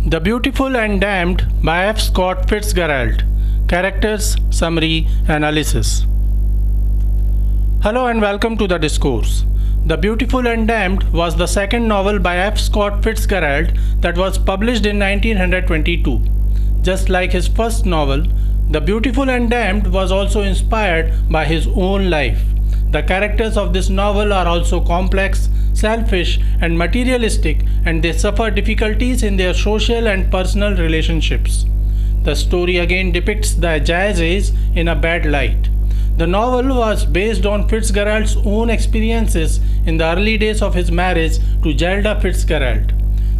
The Beautiful and Damned by F. Scott Fitzgerald. Characters, Summary, Analysis. Hello and welcome to the Discourse. The Beautiful and Damned was the second novel by F. Scott Fitzgerald that was published in 1922. Just like his first novel, The Beautiful and Damned was also inspired by his own life. The characters of this novel are also complex, selfish, and materialistic, and they suffer difficulties in their social and personal relationships. The story again depicts the jazz age in a bad light. The novel was based on Fitzgerald's own experiences in the early days of his marriage to Zelda Fitzgerald.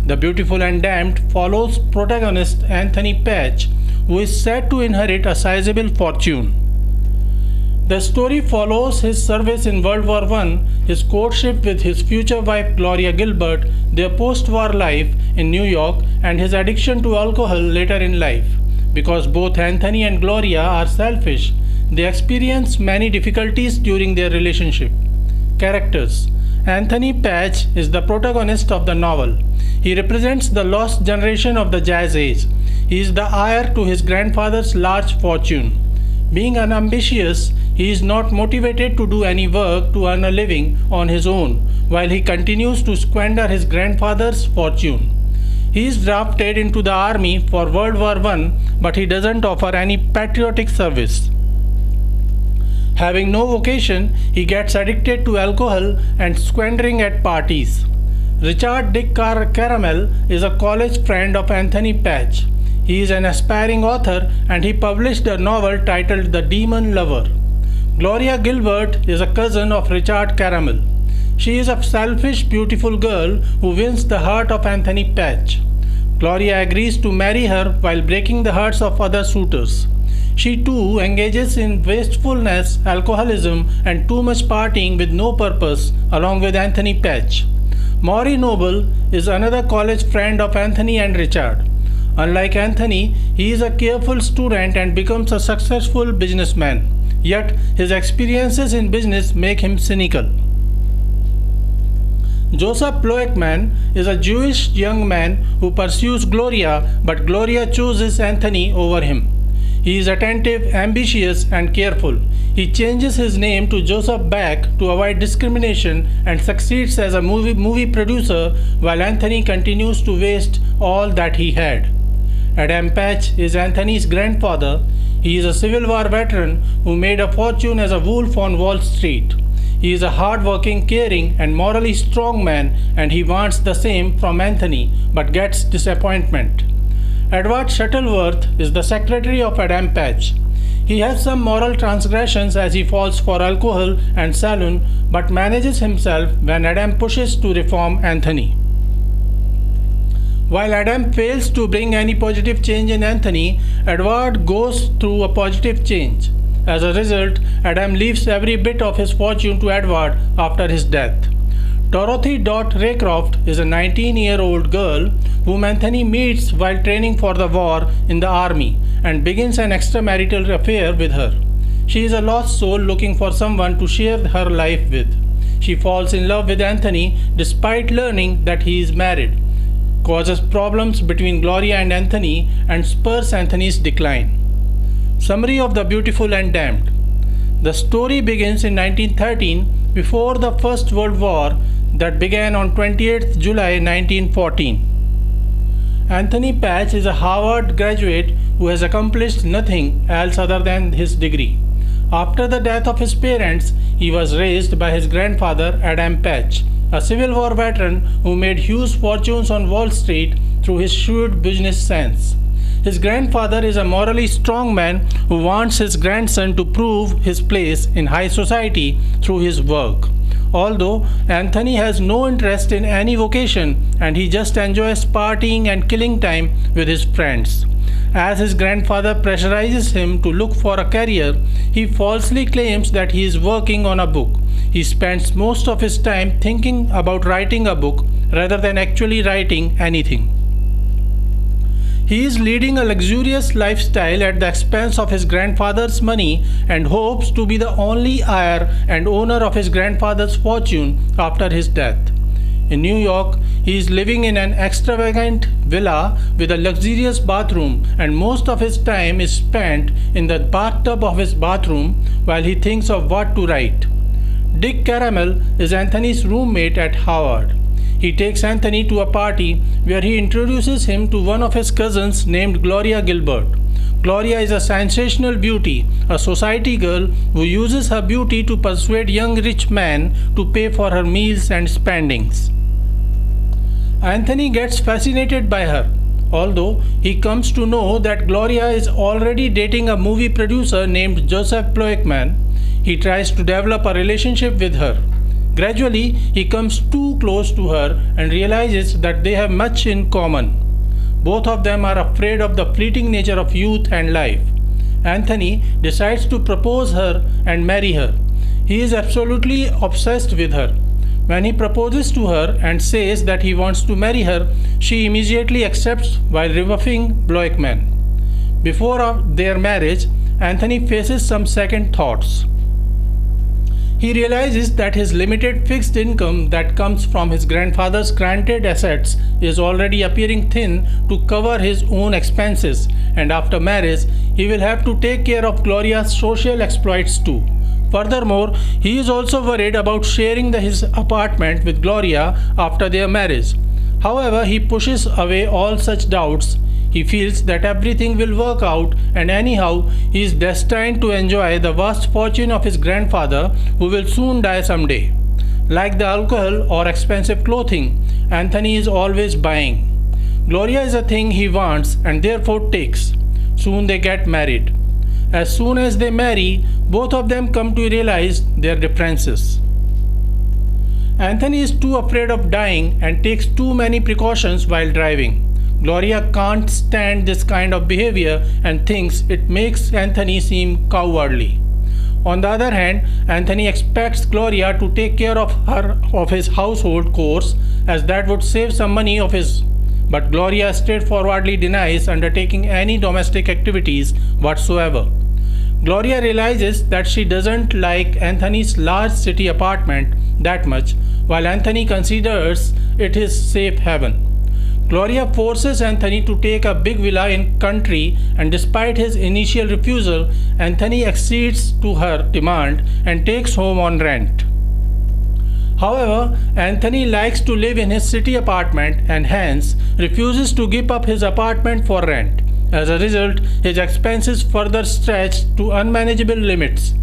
The Beautiful and Damned follows protagonist Anthony Patch, who is said to inherit a sizable fortune. The story follows his service in World War I, his courtship with his future wife Gloria Gilbert, their post-war life in New York, and his addiction to alcohol later in life. Because both Anthony and Gloria are selfish, they experience many difficulties during their relationship. Characters. Anthony Patch is the protagonist of the novel. He represents the lost generation of the jazz age. He is the heir to his grandfather's large fortune. Being unambitious, he is not motivated to do any work to earn a living on his own, while he continues to squander his grandfather's fortune. He is drafted into the army for World War I, but he doesn't offer any patriotic service. Having no vocation, he gets addicted to alcohol and squandering at parties. Richard Dick Caramel is a college friend of Anthony Patch. He is an aspiring author and he published a novel titled The Demon Lover. Gloria Gilbert is a cousin of Richard Caramel. She is a selfish, beautiful girl who wins the heart of Anthony Patch. Gloria agrees to marry her while breaking the hearts of other suitors. She too engages in wastefulness, alcoholism, and too much partying with no purpose, along with Anthony Patch. Maury Noble is another college friend of Anthony and Richard. Unlike Anthony, he is a careful student and becomes a successful businessman. Yet, his experiences in business make him cynical. Joseph Ploechman is a Jewish young man who pursues Gloria, but Gloria chooses Anthony over him. He is attentive, ambitious, and careful. He changes his name to Joseph Beck to avoid discrimination and succeeds as a movie producer while Anthony continues to waste all that he had. Adam Patch is Anthony's grandfather. He is a Civil War veteran who made a fortune as a wolf on Wall Street. He is a hard-working, caring, and morally strong man, and he wants the same from Anthony, but gets disappointment. Edward Shuttleworth is the secretary of Adam Patch. He has some moral transgressions as he falls for alcohol and saloon, but manages himself when Adam pushes to reform Anthony. While Adam fails to bring any positive change in Anthony, Edward goes through a positive change. As a result, Adam leaves every bit of his fortune to Edward after his death. Dorothy Raycroft is a 19-year-old girl whom Anthony meets while training for the war in the army and begins an extramarital affair with her. She is a lost soul looking for someone to share her life with. She falls in love with Anthony despite learning that he is married, causes problems between Gloria and Anthony, and spurs Anthony's decline. Summary of The Beautiful and Damned. The story begins in 1913, before the First World War that began on 28th July 1914. Anthony Patch is a Harvard graduate who has accomplished nothing else other than his degree. After the death of his parents, he was raised by his grandfather Adam Patch, a Civil War veteran who made huge fortunes on Wall Street through his shrewd business sense. His grandfather is a morally strong man who wants his grandson to prove his place in high society through his work. Although Anthony has no interest in any vocation and he just enjoys partying and killing time with his friends. As his grandfather pressurizes him to look for a career, he falsely claims that he is working on a book. He spends most of his time thinking about writing a book rather than actually writing anything. He is leading a luxurious lifestyle at the expense of his grandfather's money and hopes to be the only heir and owner of his grandfather's fortune after his death. In New York, he is living in an extravagant villa with a luxurious bathroom, and most of his time is spent in the bathtub of his bathroom while he thinks of what to write. Dick Caramel is Anthony's roommate at Harvard. He takes Anthony to a party where he introduces him to one of his cousins named Gloria Gilbert. Gloria is a sensational beauty, a society girl who uses her beauty to persuade young rich men to pay for her meals and spendings. Anthony gets fascinated by her, although he comes to know that Gloria is already dating a movie producer named Joseph Bloeckman. He tries to develop a relationship with her. Gradually, he comes too close to her and realizes that they have much in common. Both of them are afraid of the fleeting nature of youth and life. Anthony decides to propose her and marry her. He is absolutely obsessed with her. When he proposes to her and says that he wants to marry her, she immediately accepts while rebuffing Bloeckman. Before their marriage, Anthony faces some second thoughts. He realizes that his limited fixed income that comes from his grandfather's granted assets is already appearing thin to cover his own expenses, and after marriage, he will have to take care of Gloria's social exploits too. Furthermore, he is also worried about sharing his apartment with Gloria after their marriage. However, he pushes away all such doubts. He feels that everything will work out, and anyhow, he is destined to enjoy the vast fortune of his grandfather, who will soon die someday. Like the alcohol or expensive clothing, Anthony is always buying. Gloria is a thing he wants and therefore takes. Soon they get married. As soon as they marry, both of them come to realize their differences. Anthony is too afraid of dying and takes too many precautions while driving. Gloria can't stand this kind of behavior and thinks it makes Anthony seem cowardly. On the other hand, Anthony expects Gloria to take care of his household chores, as that would save some money of his. But Gloria straightforwardly denies undertaking any domestic activities whatsoever. Gloria realizes that she doesn't like Anthony's large city apartment that much, while Anthony considers it his safe haven. Gloria forces Anthony to take a big villa in country, and despite his initial refusal, Anthony accedes to her demand and takes home on rent. However, Anthony likes to live in his city apartment and hence refuses to give up his apartment for rent. As a result, his expenses further stretch to unmanageable limits.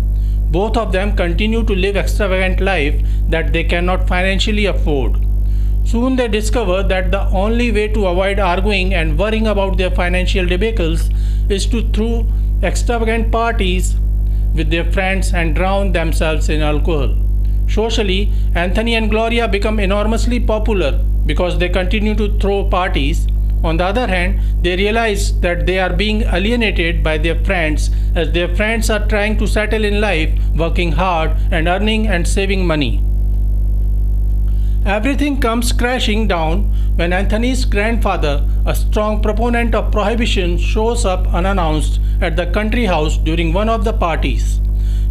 Both of them continue to live extravagant life that they cannot financially afford. Soon they discover that the only way to avoid arguing and worrying about their financial debacles is to throw extravagant parties with their friends and drown themselves in alcohol. Socially, Anthony and Gloria become enormously popular because they continue to throw parties. On the other hand, they realize that they are being alienated by their friends, as their friends are trying to settle in life, working hard and earning and saving money. Everything comes crashing down when Anthony's grandfather, a strong proponent of prohibition, shows up unannounced at the country house during one of the parties.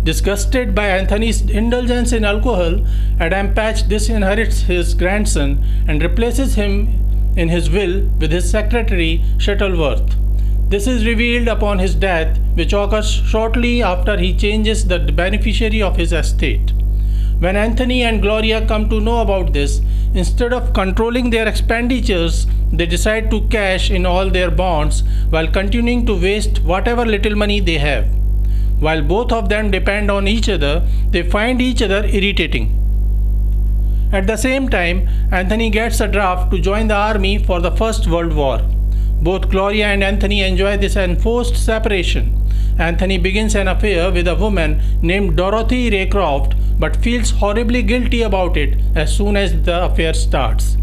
Disgusted by Anthony's indulgence in alcohol, Adam Patch disinherits his grandson and replaces him in his will with his secretary Shuttleworth. This is revealed upon his death, which occurs shortly after he changes the beneficiary of his estate. When Anthony and Gloria come to know about this, instead of controlling their expenditures, they decide to cash in all their bonds while continuing to waste whatever little money they have. While both of them depend on each other, they find each other irritating. At the same time, Anthony gets a draft to join the army for the First World War. Both Gloria and Anthony enjoy this enforced separation. Anthony begins an affair with a woman named Dorothy Raycroft, but feels horribly guilty about it as soon as the affair starts.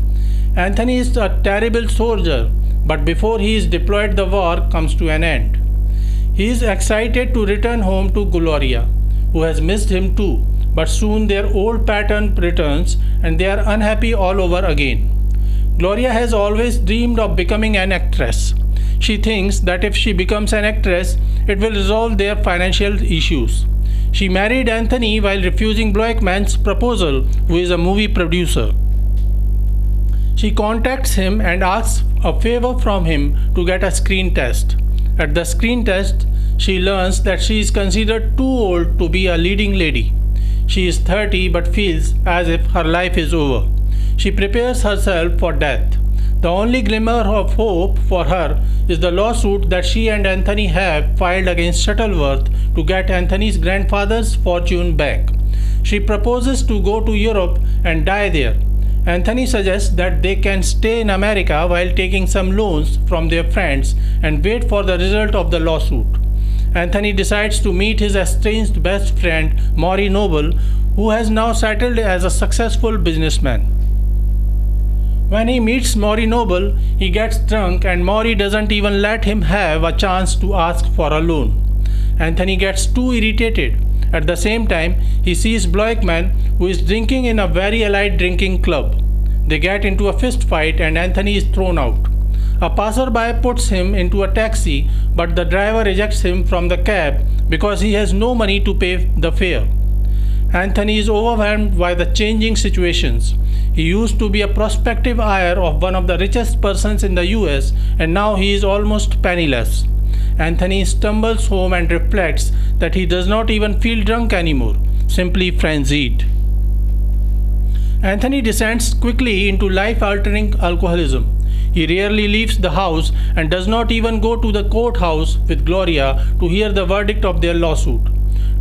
Anthony is a terrible soldier, but before he is deployed, the war comes to an end. He is excited to return home to Gloria, who has missed him too, but soon their old pattern returns and they are unhappy all over again. Gloria has always dreamed of becoming an actress. She thinks that if she becomes an actress, it will resolve their financial issues. She married Anthony while refusing Bloeckman's proposal, who is a movie producer. She contacts him and asks a favor from him to get a screen test. At the screen test, she learns that she is considered too old to be a leading lady. She is 30 but feels as if her life is over. She prepares herself for death. The only glimmer of hope for her is the lawsuit that she and Anthony have filed against Shuttleworth to get Anthony's grandfather's fortune back. She proposes to go to Europe and die there. Anthony suggests that they can stay in America while taking some loans from their friends and wait for the result of the lawsuit. Anthony decides to meet his estranged best friend Maury Noble, who has now settled as a successful businessman. When he meets Maury Noble, he gets drunk and Maury doesn't even let him have a chance to ask for a loan. Anthony gets too irritated. At the same time, he sees Bloeckman, who is drinking in a very elite drinking club. They get into a fist fight and Anthony is thrown out. A passerby puts him into a taxi, but the driver ejects him from the cab because he has no money to pay the fare. Anthony is overwhelmed by the changing situations. He used to be a prospective heir of one of the richest persons in the US, and now he is almost penniless. Anthony stumbles home and reflects that he does not even feel drunk anymore, simply frenzied. Anthony descends quickly into life-altering alcoholism. He rarely leaves the house and does not even go to the courthouse with Gloria to hear the verdict of their lawsuit.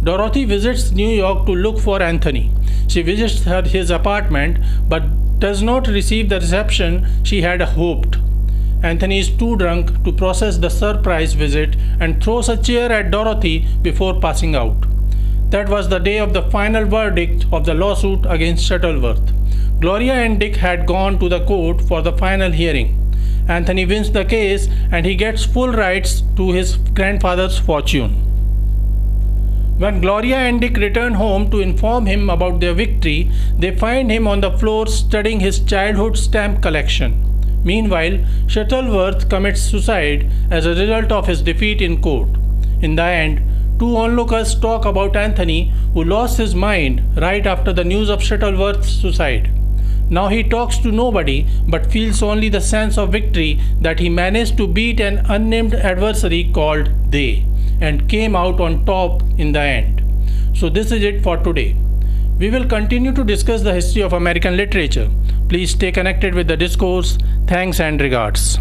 Dorothy visits New York to look for Anthony. She visits his apartment but does not receive the reception she had hoped. Anthony is too drunk to process the surprise visit and throws a chair at Dorothy before passing out. That was the day of the final verdict of the lawsuit against Shuttleworth. Gloria and Dick had gone to the court for the final hearing. Anthony wins the case and he gets full rights to his grandfather's fortune. When Gloria and Dick return home to inform him about their victory, they find him on the floor studying his childhood stamp collection. Meanwhile, Shuttleworth commits suicide as a result of his defeat in court. In the end, two onlookers talk about Anthony, who lost his mind right after the news of Shuttleworth's suicide. Now he talks to nobody but feels only the sense of victory that he managed to beat an unnamed adversary called they and came out on top in the end. So this is it for today. We will continue to discuss the history of American literature. Please stay connected with the discourse. Thanks and regards.